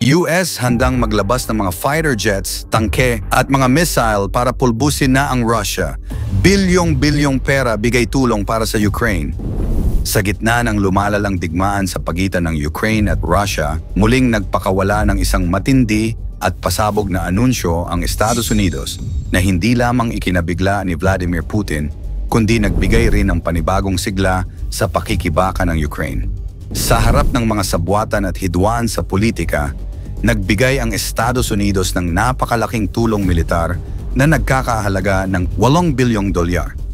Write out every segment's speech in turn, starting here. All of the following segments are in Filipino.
US handang maglabas ng mga fighter jets, tangke at mga missile para pulbusin na ang Russia. Bilyong-bilyong pera bigay tulong para sa Ukraine. Sa gitna ng lumalalang digmaan sa pagitan ng Ukraine at Russia, muling nagpakawala ng isang matindi at pasabog na anunsyo ang Estados Unidos na hindi lamang ikinabigla ni Vladimir Putin, kundi nagbigay rin ng panibagong sigla sa pakikibaka ng Ukraine. Sa harap ng mga sabwatan at hidwaan sa politika, nagbigay ang Estados Unidos ng napakalaking tulong militar na nagkakahalaga ng $8 bilyong,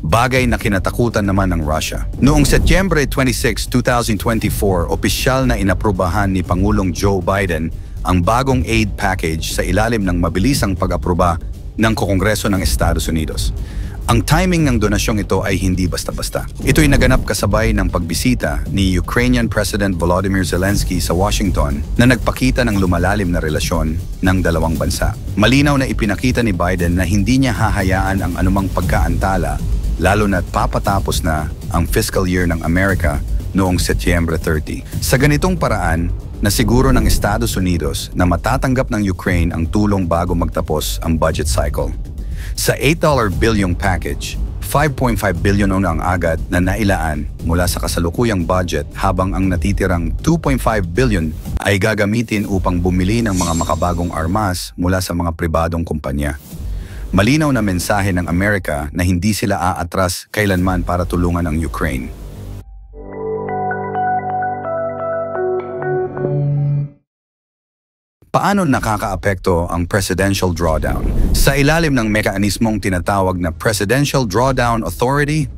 bagay na kinatakutan naman ng Russia. Noong Setyembre 26, 2024, opisyal na inaprubahan ni Pangulong Joe Biden ang bagong aid package sa ilalim ng mabilisang pag-aproba ng Kongreso ng Estados Unidos. Ang timing ng donasyong ito ay hindi basta-basta. Ito'y naganap kasabay ng pagbisita ni Ukrainian President Volodymyr Zelensky sa Washington na nagpakita ng lumalalim na relasyon ng dalawang bansa. Malinaw na ipinakita ni Biden na hindi niya hahayaan ang anumang pagkaantala, lalo na't papatapos na ang fiscal year ng Amerika noong Setyembre 30. Sa ganitong paraan, nasiguro ng Estados Unidos na matatanggap ng Ukraine ang tulong bago magtapos ang budget cycle. Sa $8 bilyong package, 5.5 billion ang agad na nailaan mula sa kasalukuyang budget habang ang natitirang 2.5 billion ay gagamitin upang bumili ng mga makabagong armas mula sa mga pribadong kumpanya. Malinaw na mensahe ng Amerika na hindi sila aatras kailanman para tulungan ang Ukraine. Paano nakakaapekto ang presidential drawdown? Sa ilalim ng mekanismong tinatawag na Presidential Drawdown Authority,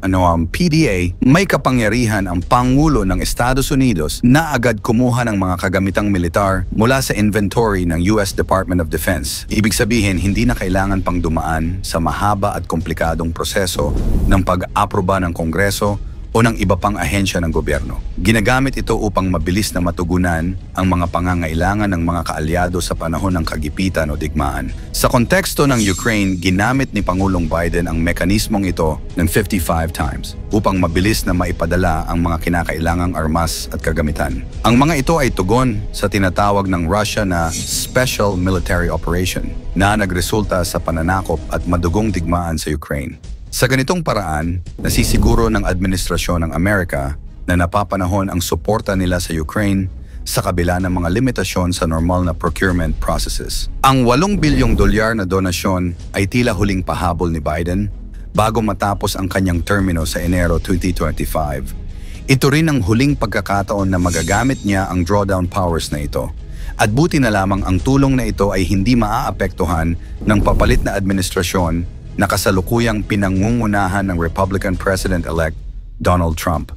PDA, may kapangyarihan ang Pangulo ng Estados Unidos na agad kumuha ng mga kagamitang militar mula sa inventory ng US Department of Defense. Ibig sabihin, hindi na kailangan pang dumaan sa mahaba at komplikadong proseso ng pag-aproba ng Kongreso o ng iba pang ahensya ng gobyerno. Ginagamit ito upang mabilis na matugunan ang mga pangangailangan ng mga kaalyado sa panahon ng kagipitan o digmaan. Sa konteksto ng Ukraine, ginamit ni Pangulong Biden ang mekanismong ito ng 55 times upang mabilis na maipadala ang mga kinakailangang armas at kagamitan. Ang mga ito ay tugon sa tinatawag ng Russia na Special Military Operation na nagresulta sa pananakop at madugong digmaan sa Ukraine. Sa ganitong paraan, nasisiguro ng administrasyon ng Amerika na napapanahon ang suporta nila sa Ukraine sa kabila ng mga limitasyon sa normal na procurement processes. Ang $8 bilyong na donasyon ay tila huling pahabol ni Biden bago matapos ang kanyang termino sa Enero 2025. Ito rin ang huling pagkakataon na magagamit niya ang drawdown powers na ito. At buti na lamang ang tulong na ito ay hindi maaapektuhan ng papalit na administrasyon na kasalukuyang pinangungunahan ng Republican President-elect Donald Trump.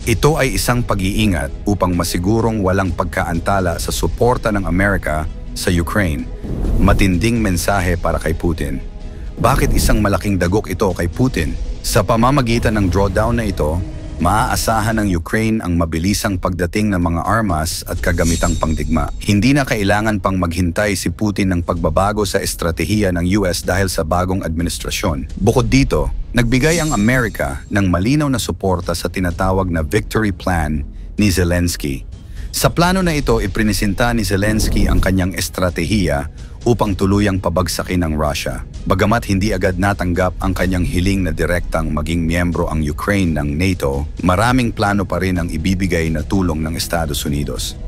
Ito ay isang pag-iingat upang masigurong walang pagkaantala sa suporta ng Amerika sa Ukraine. Matinding mensahe para kay Putin. Bakit isang malaking dagok ito kay Putin? Sa pamamagitan ng drawdown na ito, maaasahan ng Ukraine ang mabilisang pagdating ng mga armas at kagamitang pangdigma. Hindi na kailangan pang maghintay si Putin ng pagbabago sa estratehiya ng US dahil sa bagong administrasyon. Bukod dito, nagbigay ang Amerika ng malinaw na suporta sa tinatawag na Victory Plan ni Zelensky. Sa plano na ito, iprinisinta ni Zelensky ang kanyang estratehiya upang tuluyang pabagsakin ang Russia. Bagamat hindi agad natanggap ang kanyang hiling na direktang maging miyembro ang Ukraine ng NATO, maraming plano pa rin ang ibibigay na tulong ng Estados Unidos.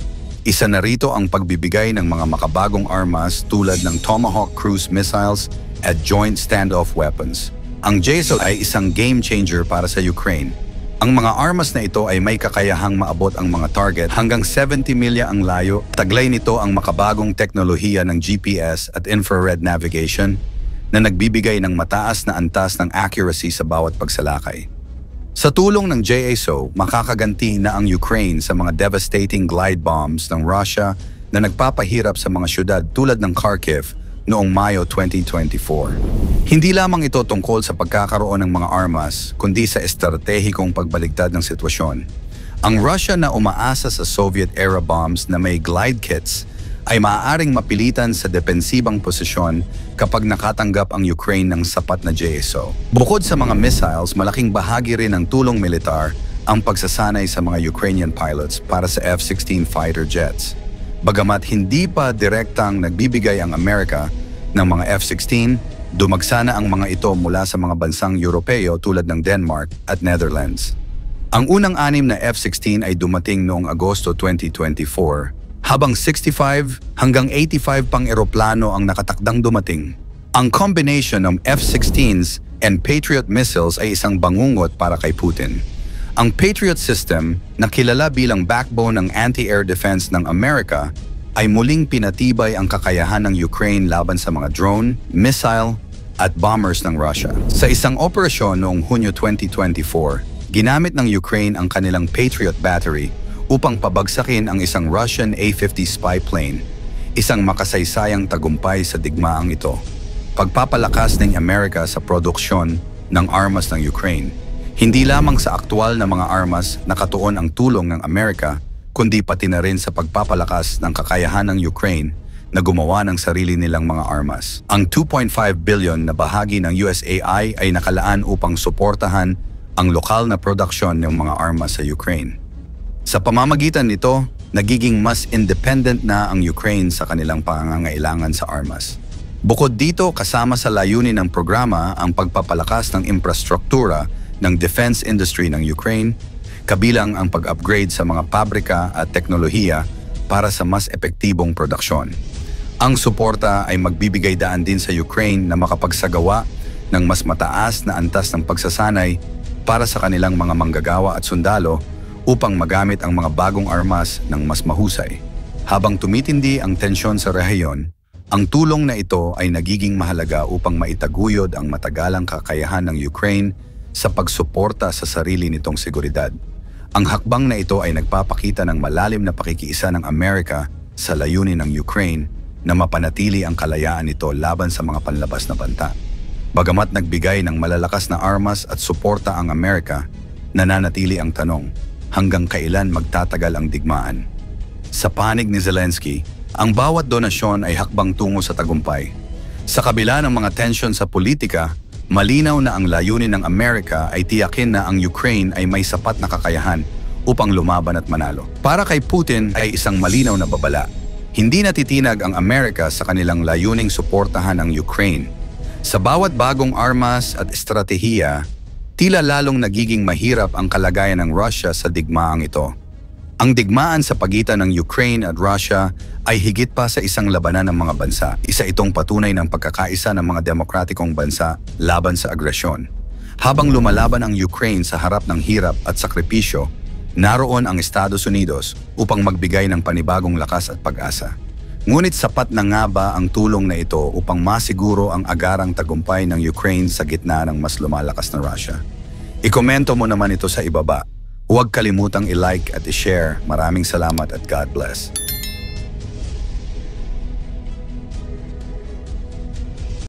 Isa na rito ang pagbibigay ng mga makabagong armas tulad ng Tomahawk cruise missiles at Joint Standoff weapons. Ang JSOW ay isang game changer para sa Ukraine. Ang mga armas na ito ay may kakayahang maabot ang mga target hanggang 70 milya ang layo. Taglay nito ang makabagong teknolohiya ng GPS at infrared navigation na nagbibigay ng mataas na antas ng accuracy sa bawat pagsalakay. Sa tulong ng JSOW, makakaganti na ang Ukraine sa mga devastating glide bombs ng Russia na nagpapahirap sa mga syudad tulad ng Kharkiv noong Mayo 2024. Hindi lamang ito tungkol sa pagkakaroon ng mga armas, kundi sa estratehikong pagbaligtad ng sitwasyon. Ang Russia na umaasa sa Soviet-era bombs na may glide kits ay maaaring mapilitan sa depensibang posisyon kapag nakatanggap ang Ukraine ng sapat na JSOW. Bukod sa mga missiles, malaking bahagi rin ng tulong militar ang pagsasanay sa mga Ukrainian pilots para sa F-16 fighter jets. Bagamat hindi pa direktang nagbibigay ang Amerika ng mga F-16, dumagsa na ang mga ito mula sa mga bansang Europeo tulad ng Denmark at Netherlands. Ang unang 6 na F-16 ay dumating noong Agosto 2024, habang 65 hanggang 85 pang eroplano ang nakatakdang dumating. Ang combination ng F-16s and Patriot missiles ay isang bangungot para kay Putin. Ang Patriot system, na kilala bilang backbone ng anti-air defense ng Amerika, ay muling pinatibay ang kakayahan ng Ukraine laban sa mga drone, missile, at bombers ng Russia. Sa isang operasyon noong Hunyo 2024, ginamit ng Ukraine ang kanilang Patriot battery upang pabagsakin ang isang Russian A-50 spy plane, isang makasaysayang tagumpay sa digmaang ito. Pagpapalakas ng Amerika sa produksyon ng armas ng Ukraine. Hindi lamang sa aktwal na mga armas nakatuon ang tulong ng Amerika, kundi pati na rin sa pagpapalakas ng kakayahan ng Ukraine na gumawa ng sarili nilang mga armas. Ang 2.5 billion na bahagi ng USAI ay nakalaan upang suportahan ang lokal na produksyon ng mga armas sa Ukraine. Sa pamamagitan nito, nagiging mas independent na ang Ukraine sa kanilang pangangailangan sa armas. Bukod dito, kasama sa layunin ng programa ang pagpapalakas ng infrastruktura ng defense industry ng Ukraine, kabilang ang pag-upgrade sa mga pabrika at teknolohiya para sa mas epektibong produksyon. Ang suporta ay magbibigay daan din sa Ukraine na makapagsagawa ng mas mataas na antas ng pagsasanay para sa kanilang mga manggagawa at sundalo upang magamit ang mga bagong armas ng mas mahusay. Habang tumitindi ang tensyon sa rehiyon, ang tulong na ito ay nagiging mahalaga upang maitaguyod ang matagalang kakayahan ng Ukraine sa pagsuporta sa sarili nitong seguridad. Ang hakbang na ito ay nagpapakita ng malalim na pakikiisa ng Amerika sa layunin ng Ukraine na mapanatili ang kalayaan nito laban sa mga panlabas na banta. Bagamat nagbigay ng malalakas na armas at suporta ang Amerika, nananatili ang tanong, hanggang kailan magtatagal ang digmaan? Sa panig ni Zelensky, ang bawat donasyon ay hakbang tungo sa tagumpay. Sa kabila ng mga tensyon sa politika, malinaw na ang layunin ng Amerika ay tiyakin na ang Ukraine ay may sapat na kakayahan upang lumaban at manalo. Para kay Putin ay isang malinaw na babala. Hindi natitinag ang Amerika sa kanilang layuning suportahan ang Ukraine. Sa bawat bagong armas at estratehiya, tila lalong nagiging mahirap ang kalagayan ng Russia sa digmaang ito. Ang digmaan sa pagitan ng Ukraine at Russia ay higit pa sa isang labanan ng mga bansa. Isa itong patunay ng pagkakaisa ng mga demokratikong bansa laban sa agresyon. Habang lumalaban ang Ukraine sa harap ng hirap at sakripisyo, naroon ang Estados Unidos upang magbigay ng panibagong lakas at pag-asa. Ngunit sapat na nga ba ang tulong na ito upang masiguro ang agarang tagumpay ng Ukraine sa gitna ng mas lumalakas na Russia? Ikomento mo naman ito sa ibaba. Huwag kalimutang i-like at i-share. Maraming salamat at God bless.